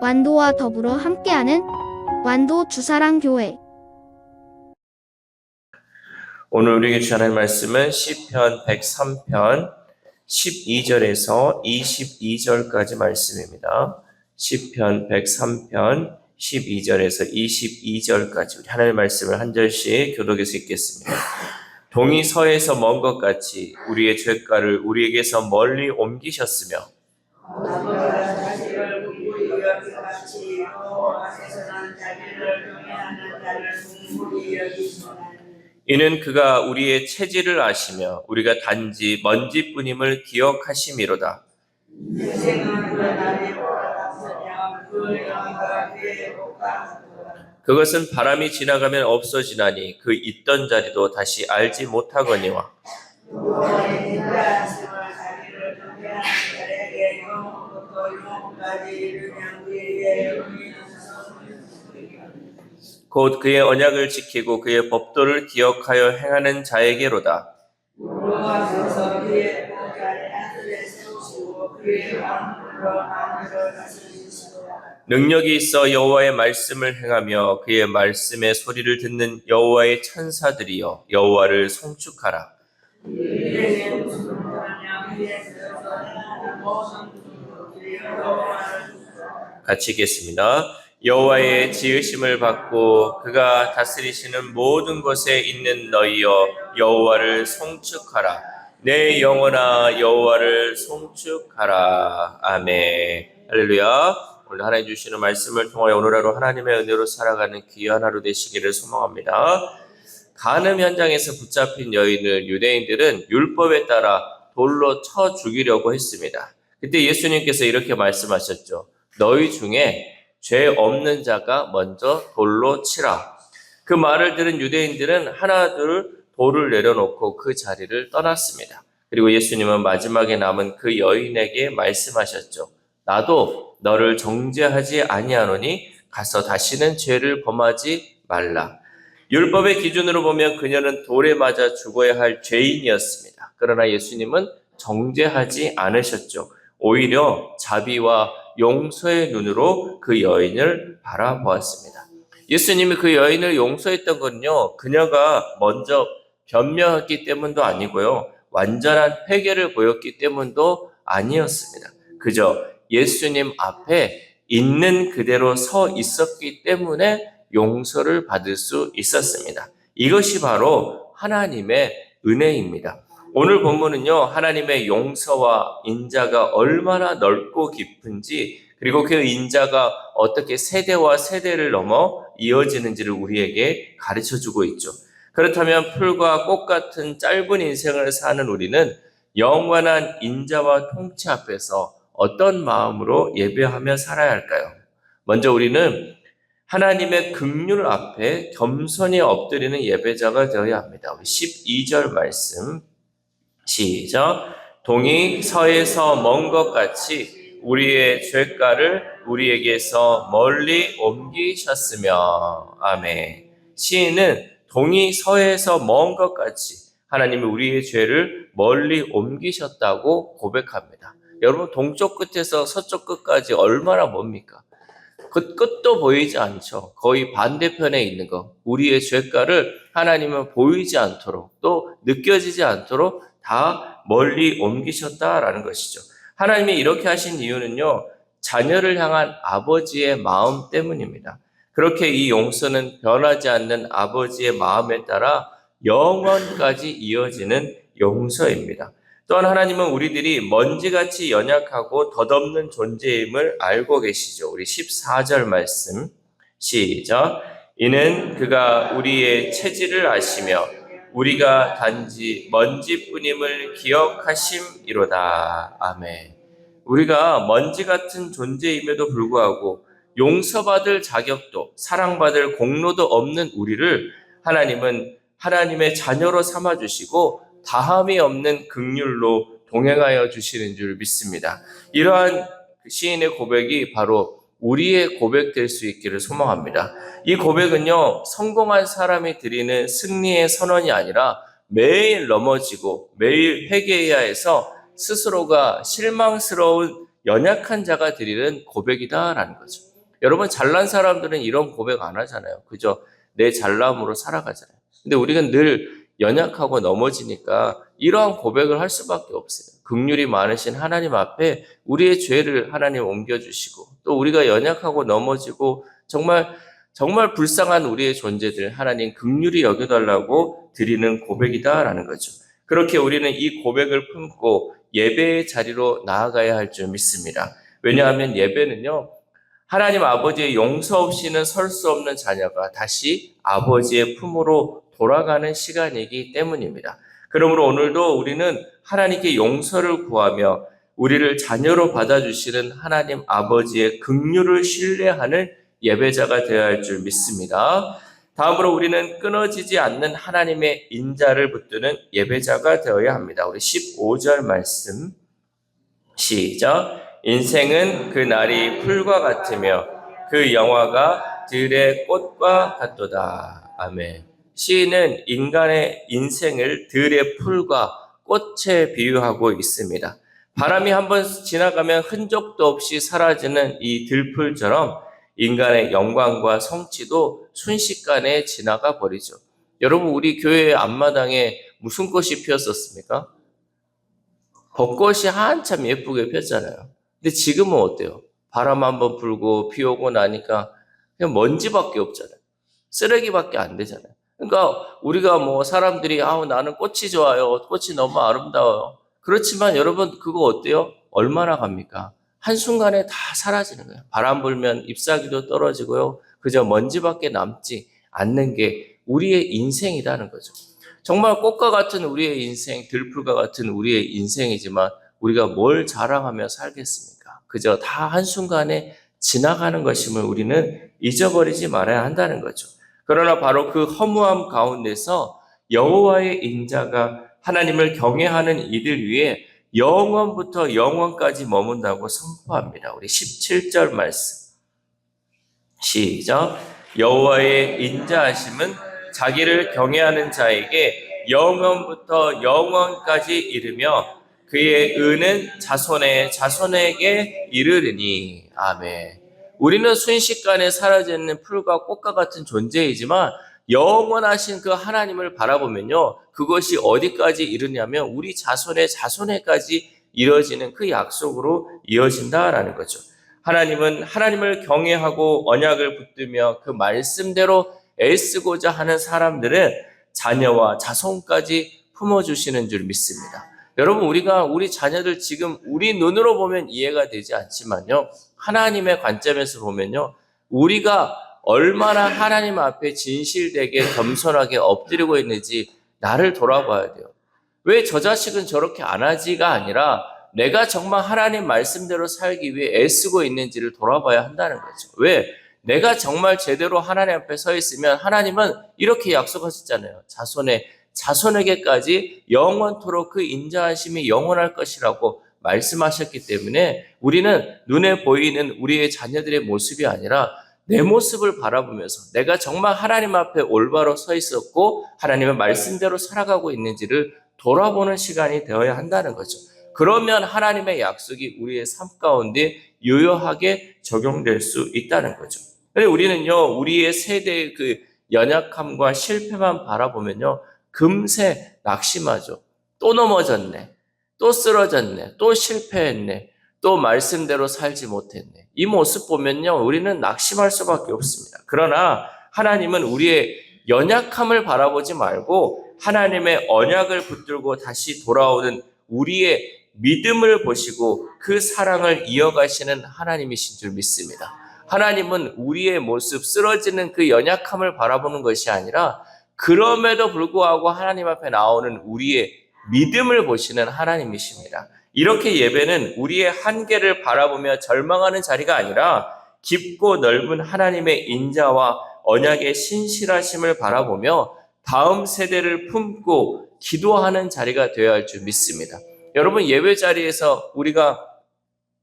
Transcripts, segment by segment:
완도와 더불어 함께하는 완도 주사랑교회. 오늘 우리에게 주시는 말씀은 시편 103편 12절에서 22절까지 말씀입니다. 시편 103편 12절에서 22절까지 우리 하나님의 말씀을 한 절씩 교독해서 읽겠습니다. 동이 서에서 먼 것 같이 우리의 죄가를 우리에게서 멀리 옮기셨으며 이는 그가 우리의 체질을 아시며 우리가 단지 먼지뿐임을 기억하심이로다. 그것은 바람이 지나가면 없어지나니 그 있던 자리도 다시 알지 못하거니와 곧 그의 언약을 지키고 그의 법도를 기억하여 행하는 자에게로다. 능력이 있어 여호와의 말씀을 행하며 그의 말씀의 소리를 듣는 여호와의 천사들이여 여호와를 송축하라. 같이 읽겠습니다. 여호와의 지으심을 받고 그가 다스리시는 모든 곳에 있는 너희여 여호와를 송축하라. 내 영혼아 여호와를 송축하라. 아멘. 할렐루야. 오늘 하나님 주시는 말씀을 통하여 오늘 하루 하나님의 은혜로 살아가는 귀한 하루 되시기를 소망합니다. 간음 현장에서 붙잡힌 여인을 유대인들은 율법에 따라 돌로 쳐 죽이려고 했습니다. 그때 예수님께서 이렇게 말씀하셨죠. 너희 중에 죄 없는 자가 먼저 돌로 치라. 그 말을 들은 유대인들은 하나둘 돌을 내려놓고 그 자리를 떠났습니다. 그리고 예수님은 마지막에 남은 그 여인에게 말씀하셨죠. 나도 너를 정죄하지 아니하노니 가서 다시는 죄를 범하지 말라. 율법의 기준으로 보면 그녀는 돌에 맞아 죽어야 할 죄인이었습니다. 그러나 예수님은 정죄하지 않으셨죠. 오히려 자비와 용서의 눈으로 그 여인을 바라보았습니다. 예수님이 그 여인을 용서했던 건요, 그녀가 먼저 변명했기 때문도 아니고요, 완전한 회개를 보였기 때문도 아니었습니다. 그저 예수님 앞에 있는 그대로 서 있었기 때문에 용서를 받을 수 있었습니다. 이것이 바로 하나님의 은혜입니다. 오늘 본문은요, 하나님의 용서와 인자가 얼마나 넓고 깊은지, 그리고 그 인자가 어떻게 세대와 세대를 넘어 이어지는지를 우리에게 가르쳐주고 있죠. 그렇다면 풀과 꽃 같은 짧은 인생을 사는 우리는 영원한 인자와 통치 앞에서 어떤 마음으로 예배하며 살아야 할까요? 먼저 우리는 하나님의 긍휼 앞에 겸손히 엎드리는 예배자가 되어야 합니다. 우리 12절 말씀 시작. 동이 서에서 먼 것 같이 우리의 죄가를 우리에게서 멀리 옮기셨으며. 아멘. 시인은 동이 서에서 먼 것 같이 하나님이 우리의 죄를 멀리 옮기셨다고 고백합니다. 여러분, 동쪽 끝에서 서쪽 끝까지 얼마나 멉니까? 그 끝도 보이지 않죠. 거의 반대편에 있는 것. 우리의 죄가를 하나님은 보이지 않도록 또 느껴지지 않도록 다 멀리 옮기셨다라는 것이죠. 하나님이 이렇게 하신 이유는요, 자녀를 향한 아버지의 마음 때문입니다. 그렇게 이 용서는 변하지 않는 아버지의 마음에 따라 영원까지 이어지는 용서입니다. 또한 하나님은 우리들이 먼지같이 연약하고 덧없는 존재임을 알고 계시죠. 우리 14절 말씀 시작. 이는 그가 우리의 체질을 아시며 우리가 단지 먼지뿐임을 기억하심이로다. 아멘. 우리가 먼지 같은 존재임에도 불구하고 용서받을 자격도 사랑받을 공로도 없는 우리를 하나님은 하나님의 자녀로 삼아주시고 다함이 없는 긍휼로 동행하여 주시는 줄 믿습니다. 이러한 시인의 고백이 바로 우리의 고백될 수 있기를 소망합니다. 이 고백은요, 성공한 사람이 드리는 승리의 선언이 아니라 매일 넘어지고 매일 회개해야 해서 스스로가 실망스러운 연약한 자가 드리는 고백이다라는 거죠. 여러분 잘난 사람들은 이런 고백 안 하잖아요. 그저 내 잘남으로 살아가잖아요. 근데 우리가 늘 연약하고 넘어지니까 이러한 고백을 할 수밖에 없어요. 긍휼이 많으신 하나님 앞에 우리의 죄를 하나님 옮겨주시고 또 우리가 연약하고 넘어지고 정말 불쌍한 우리의 존재들 하나님 긍휼히 여겨달라고 드리는 고백이다라는 거죠. 그렇게 우리는 이 고백을 품고 예배의 자리로 나아가야 할 줄 믿습니다. 왜냐하면 예배는요, 하나님 아버지의 용서 없이는 설 수 없는 자녀가 다시 아버지의 품으로 돌아가는 시간이기 때문입니다. 그러므로 오늘도 우리는 하나님께 용서를 구하며 우리를 자녀로 받아주시는 하나님 아버지의 긍휼을 신뢰하는 예배자가 되어야 할 줄 믿습니다. 다음으로 우리는 끊어지지 않는 하나님의 인자를 붙드는 예배자가 되어야 합니다. 우리 15절 말씀 시작. 인생은 그 날이 풀과 같으며 그 영화가 들의 꽃과 같도다. 아멘. 시인은 인간의 인생을 들의 풀과 꽃에 비유하고 있습니다. 바람이 한번 지나가면 흔적도 없이 사라지는 이 들풀처럼 인간의 영광과 성취도 순식간에 지나가 버리죠. 여러분, 우리 교회 앞마당에 무슨 꽃이 피었었습니까? 벚꽃이 한참 예쁘게 폈잖아요. 근데 지금은 어때요? 바람 한번 불고 비 오고 나니까 그냥 먼지밖에 없잖아요. 쓰레기밖에 안 되잖아요. 그러니까 우리가 사람들이 나는 꽃이 좋아요. 꽃이 너무 아름다워요. 그렇지만 여러분 그거 어때요? 얼마나 갑니까? 한순간에 다 사라지는 거예요. 바람 불면 잎사귀도 떨어지고요. 그저 먼지밖에 남지 않는 게 우리의 인생이라는 거죠. 정말 꽃과 같은 우리의 인생, 들풀과 같은 우리의 인생이지만 우리가 뭘 자랑하며 살겠습니까? 그저 다 한순간에 지나가는 것임을 우리는 잊어버리지 말아야 한다는 거죠. 그러나 바로 그 허무함 가운데서 여호와의 인자가 하나님을 경외하는 이들 위에 영원부터 영원까지 머문다고 선포합니다. 우리 17절 말씀 시작. 여호와의 인자하심은 자기를 경외하는 자에게 영원부터 영원까지 이르며 그의 의는 자손의 자손에게 이르리니. 아멘. 우리는 순식간에 사라지는 풀과 꽃과 같은 존재이지만 영원하신 그 하나님을 바라보면요, 그것이 어디까지 이르냐면 우리 자손의 자손에까지 이어지는 그 약속으로 이어진다라는 거죠. 하나님은 하나님을 경외하고 언약을 붙들며 그 말씀대로 애쓰고자 하는 사람들은 자녀와 자손까지 품어주시는 줄 믿습니다. 여러분, 우리 자녀들 지금 우리 눈으로 보면 이해가 되지 않지만요, 하나님의 관점에서 보면요, 우리가 얼마나 하나님 앞에 진실되게 겸손하게 엎드리고 있는지 나를 돌아봐야 돼요. 왜 저 자식은 저렇게 안 하지가 아니라 내가 정말 하나님 말씀대로 살기 위해 애쓰고 있는지를 돌아봐야 한다는 거죠. 왜? 내가 정말 제대로 하나님 앞에 서 있으면 하나님은 이렇게 약속하셨잖아요. 자손에게까지 영원토록 그 인자하심이 영원할 것이라고 말씀하셨기 때문에 우리는 눈에 보이는 우리의 자녀들의 모습이 아니라 내 모습을 바라보면서 내가 정말 하나님 앞에 올바로 서 있었고 하나님의 말씀대로 살아가고 있는지를 돌아보는 시간이 되어야 한다는 거죠. 그러면 하나님의 약속이 우리의 삶 가운데 유효하게 적용될 수 있다는 거죠. 근데 우리는요, 우리의 세대의 그 연약함과 실패만 바라보면요, 금세 낙심하죠. 또 넘어졌네. 또 쓰러졌네. 또 실패했네. 또 말씀대로 살지 못했네. 이 모습 보면요, 우리는 낙심할 수밖에 없습니다. 그러나 하나님은 우리의 연약함을 바라보지 말고 하나님의 언약을 붙들고 다시 돌아오는 우리의 믿음을 보시고 그 사랑을 이어가시는 하나님이신 줄 믿습니다. 하나님은 우리의 모습, 쓰러지는 그 연약함을 바라보는 것이 아니라 그럼에도 불구하고 하나님 앞에 나오는 우리의 믿음을 보시는 하나님이십니다. 이렇게 예배는 우리의 한계를 바라보며 절망하는 자리가 아니라 깊고 넓은 하나님의 인자와 언약의 신실하심을 바라보며 다음 세대를 품고 기도하는 자리가 되어야 할 줄 믿습니다. 여러분, 예배 자리에서 우리가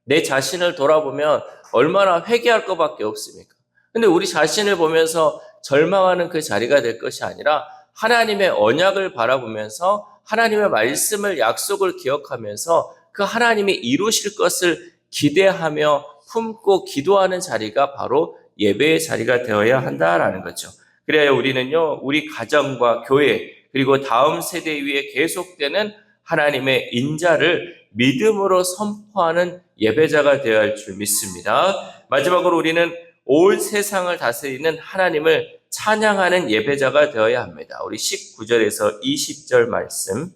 내 자신을 돌아보면 얼마나 회개할 것밖에 없습니까? 근데 우리 자신을 보면서 절망하는 그 자리가 될 것이 아니라 하나님의 언약을 바라보면서 하나님의 말씀을 약속을 기억하면서 그 하나님이 이루실 것을 기대하며 품고 기도하는 자리가 바로 예배의 자리가 되어야 한다라는 거죠. 그래야 우리는요, 우리 가정과 교회 그리고 다음 세대 위에 계속되는 하나님의 인자를 믿음으로 선포하는 예배자가 되어야 할 줄 믿습니다. 마지막으로 우리는 온 세상을 다스리는 하나님을 찬양하는 예배자가 되어야 합니다. 우리 19절에서 20절 말씀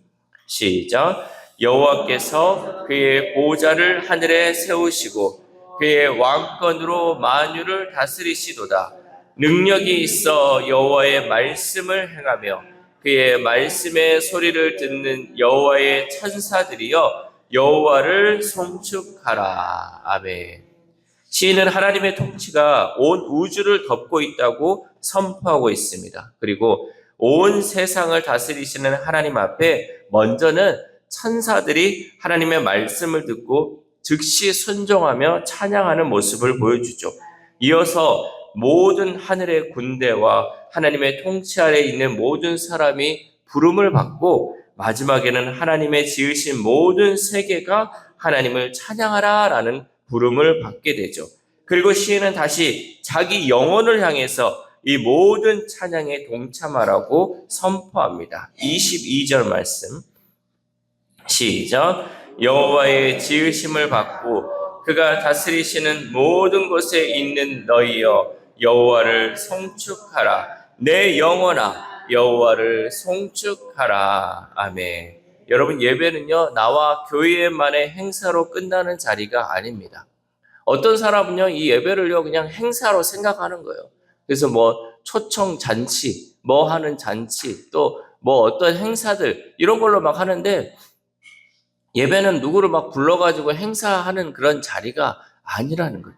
시작. 여호와께서 그의 보좌를 하늘에 세우시고 그의 왕권으로 만유를 다스리시도다. 능력이 있어 여호와의 말씀을 행하며 그의 말씀의 소리를 듣는 여호와의 천사들이여 여호와를 송축하라. 아멘. 시인은 하나님의 통치가 온 우주를 덮고 있다고 선포하고 있습니다. 그리고 온 세상을 다스리시는 하나님 앞에 먼저는 천사들이 하나님의 말씀을 듣고 즉시 순종하며 찬양하는 모습을 보여주죠. 이어서 모든 하늘의 군대와 하나님의 통치 아래에 있는 모든 사람이 부름을 받고 마지막에는 하나님의 지으신 모든 세계가 하나님을 찬양하라라는 부름을 받게 되죠. 그리고 시인은 다시 자기 영혼을 향해서 이 모든 찬양에 동참하라고 선포합니다. 22절 말씀 시작. 여호와의 지으심을 받고 그가 다스리시는 모든 곳에 있는 너희여 여호와를 송축하라. 내 영혼아 여호와를 송축하라. 아멘. 여러분, 예배는요 나와 교회만의 행사로 끝나는 자리가 아닙니다. 어떤 사람은요 이 예배를요 그냥 행사로 생각하는 거예요. 그래서 뭐 초청 잔치, 뭐 하는 잔치, 또 뭐 어떤 행사들 이런 걸로 막 하는데, 예배는 누구를 막 불러가지고 행사하는 그런 자리가 아니라는 거예요.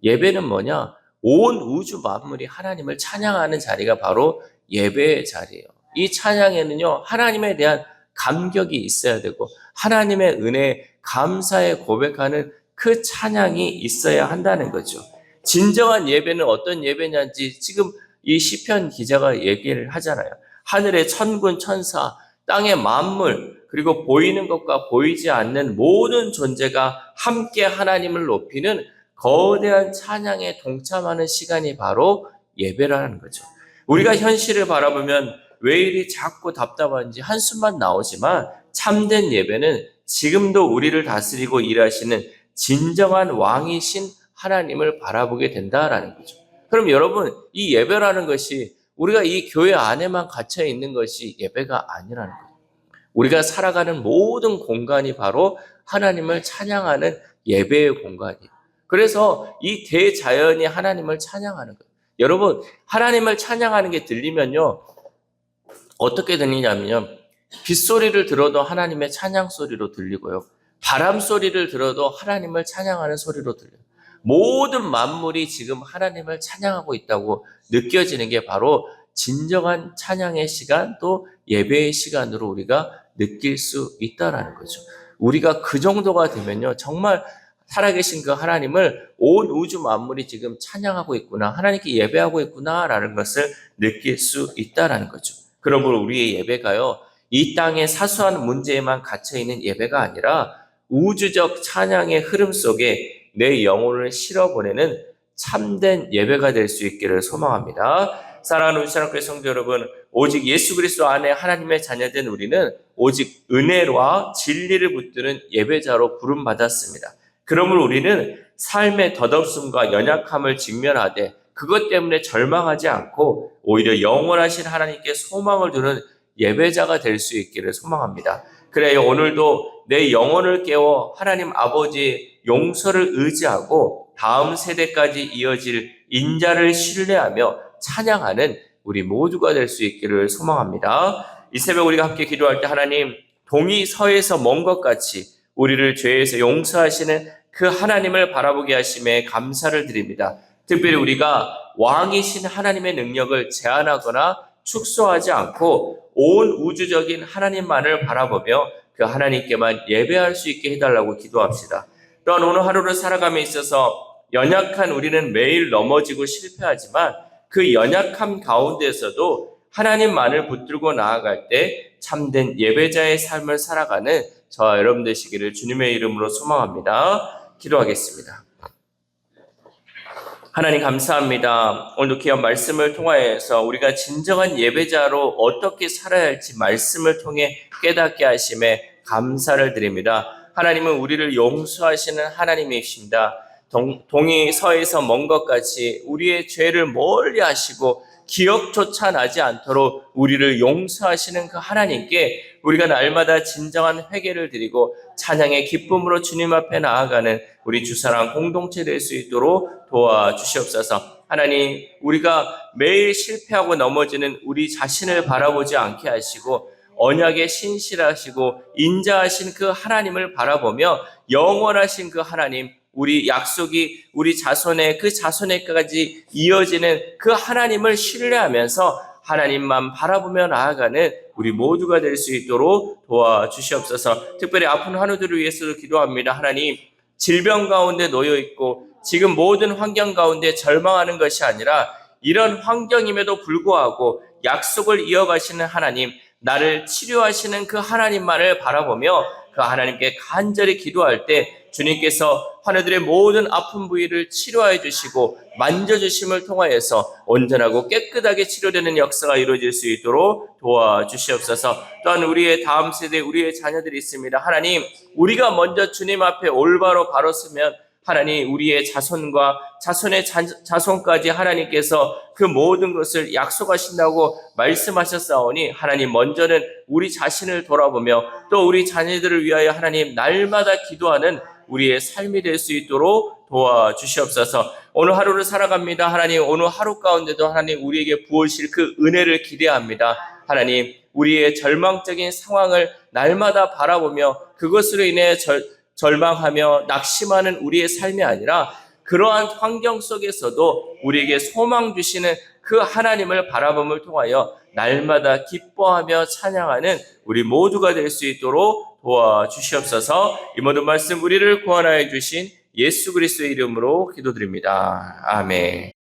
예배는 뭐냐? 온 우주 만물이 하나님을 찬양하는 자리가 바로 예배의 자리예요. 이 찬양에는요 하나님에 대한 감격이 있어야 되고 하나님의 은혜에 감사에 고백하는 그 찬양이 있어야 한다는 거죠. 진정한 예배는 어떤 예배냐지 지금 이 시편 기자가 얘기를 하잖아요. 하늘의 천군 천사, 땅의 만물, 그리고 보이는 것과 보이지 않는 모든 존재가 함께 하나님을 높이는 거대한 찬양에 동참하는 시간이 바로 예배라는 거죠. 우리가 현실을 바라보면 왜 이리 자꾸 답답한지 한숨만 나오지만 참된 예배는 지금도 우리를 다스리고 일하시는 진정한 왕이신 하나님을 바라보게 된다라는 거죠. 그럼 여러분, 이 예배라는 것이 우리가 이 교회 안에만 갇혀 있는 것이 예배가 아니라는 거예요. 우리가 살아가는 모든 공간이 바로 하나님을 찬양하는 예배의 공간이에요. 그래서 이 대자연이 하나님을 찬양하는 거예요. 여러분, 하나님을 찬양하는 게 들리면요 어떻게 들리냐면요, 빗소리를 들어도 하나님의 찬양 소리로 들리고요, 바람 소리를 들어도 하나님을 찬양하는 소리로 들려요. 모든 만물이 지금 하나님을 찬양하고 있다고 느껴지는 게 바로 진정한 찬양의 시간, 또 예배의 시간으로 우리가 느낄 수 있다라는 거죠. 우리가 그 정도가 되면요 정말 살아계신 그 하나님을 온 우주 만물이 지금 찬양하고 있구나, 하나님께 예배하고 있구나라는 것을 느낄 수 있다라는 거죠. 그러므로 우리의 예배가요 이 땅의 사소한 문제에만 갇혀있는 예배가 아니라 우주적 찬양의 흐름 속에 내 영혼을 실어보내는 참된 예배가 될 수 있기를 소망합니다. 사랑하는 우시아교회 성도 여러분, 오직 예수 그리스도 안에 하나님의 자녀된 우리는 오직 은혜와 진리를 붙드는 예배자로 부름받았습니다. 그러므로 우리는 삶의 덧없음과 연약함을 직면하되 그것 때문에 절망하지 않고 오히려 영원하신 하나님께 소망을 두는 예배자가 될 수 있기를 소망합니다. 그래요, 오늘도 내 영혼을 깨워 하나님 아버지의 용서를 의지하고 다음 세대까지 이어질 인자를 신뢰하며 찬양하는 우리 모두가 될 수 있기를 소망합니다. 이 새벽 우리가 함께 기도할 때 하나님, 동이 서에서 먼 것 같이 우리를 죄에서 용서하시는 그 하나님을 바라보게 하심에 감사를 드립니다. 특별히 우리가 왕이신 하나님의 능력을 제한하거나 축소하지 않고 온 우주적인 하나님만을 바라보며 그 하나님께만 예배할 수 있게 해달라고 기도합시다. 또한 오늘 하루를 살아감에 있어서 연약한 우리는 매일 넘어지고 실패하지만 그 연약함 가운데서도 하나님만을 붙들고 나아갈 때 참된 예배자의 삶을 살아가는 저와 여러분 되시기를 주님의 이름으로 소망합니다. 기도하겠습니다. 하나님 감사합니다. 오늘도 귀한 말씀을 통하여서 우리가 진정한 예배자로 어떻게 살아야 할지 말씀을 통해 깨닫게 하심에 감사를 드립니다. 하나님은 우리를 용서하시는 하나님이십니다. 동이 서에서 먼 것 같이 우리의 죄를 멀리 하시고 기억조차 나지 않도록 우리를 용서하시는 그 하나님께 우리가 날마다 진정한 회개를 드리고 찬양의 기쁨으로 주님 앞에 나아가는 우리 주사랑 공동체 될 수 있도록 도와주시옵소서. 하나님, 우리가 매일 실패하고 넘어지는 우리 자신을 바라보지 않게 하시고 언약에 신실하시고 인자하신 그 하나님을 바라보며 영원하신 그 하나님, 우리 약속이 우리 자손의 그 자손에까지 이어지는 그 하나님을 신뢰하면서 하나님만 바라보며 나아가는 우리 모두가 될 수 있도록 도와주시옵소서. 특별히 아픈 환우들을 위해서도 기도합니다. 하나님, 질병 가운데 놓여 있고 지금 모든 환경 가운데 절망하는 것이 아니라 이런 환경임에도 불구하고 약속을 이어가시는 하나님, 나를 치료하시는 그 하나님만을 바라보며 그 하나님께 간절히 기도할 때 주님께서 환우들의 모든 아픈 부위를 치료해 주시고 만져주심을 통하여서 온전하고 깨끗하게 치료되는 역사가 이루어질 수 있도록 도와주시옵소서. 또한 우리의 다음 세대, 우리의 자녀들이 있습니다. 하나님, 우리가 먼저 주님 앞에 올바로 바로 서면 하나님, 우리의 자손과 자손의 자손까지 하나님께서 그 모든 것을 약속하신다고 말씀하셨사오니 하나님, 먼저는 우리 자신을 돌아보며 또 우리 자녀들을 위하여 하나님 날마다 기도하는 우리의 삶이 될 수 있도록 도와주시옵소서. 오늘 하루를 살아갑니다. 하나님, 오늘 하루 가운데도 하나님 우리에게 부으실 그 은혜를 기대합니다. 하나님, 우리의 절망적인 상황을 날마다 바라보며 그것으로 인해 절망하며 낙심하는 우리의 삶이 아니라 그러한 환경 속에서도 우리에게 소망 주시는 그 하나님을 바라봄을 통하여 날마다 기뻐하며 찬양하는 우리 모두가 될 수 있도록 도와주시옵소서. 이 모든 말씀 우리를 구원하여 주신 예수 그리스도의 이름으로 기도드립니다. 아멘.